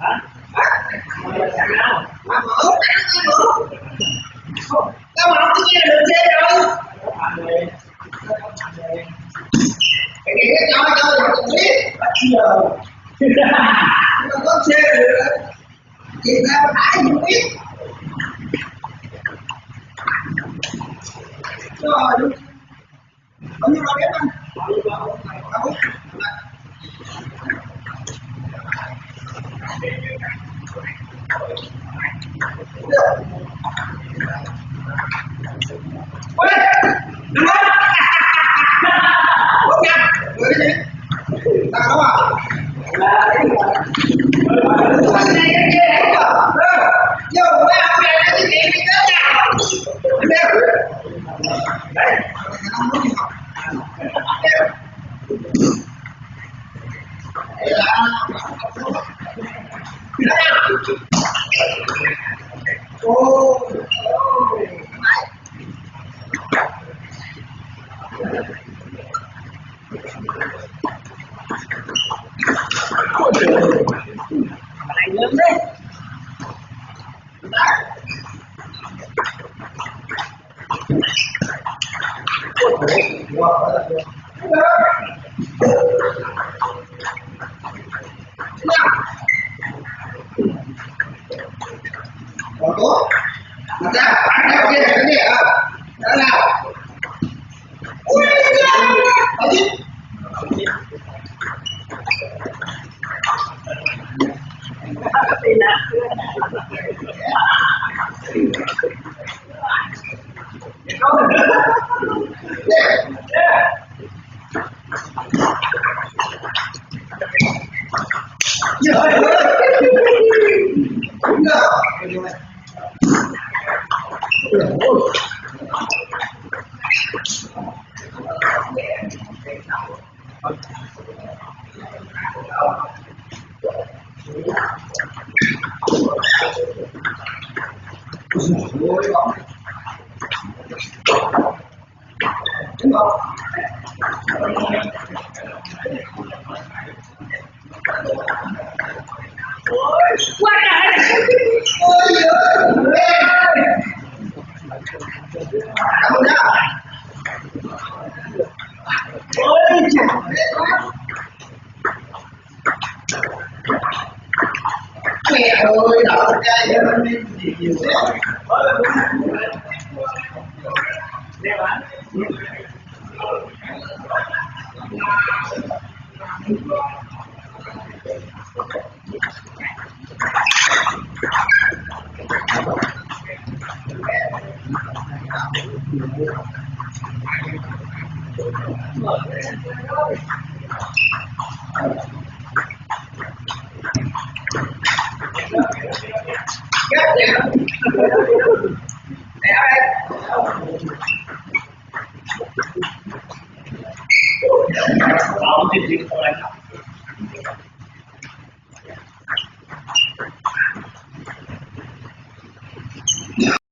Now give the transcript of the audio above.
Tao mà không kia được chê rồi. Cái gì cái cho được biết. Bắt giờ. Không có chê được. Chị tao phải không biết. Rồi. Bao nhiêu bao biết anh? Hãy subscribe cho kênh Ghiền Mì Gõ để không bỏ lỡ những video hấp dẫn.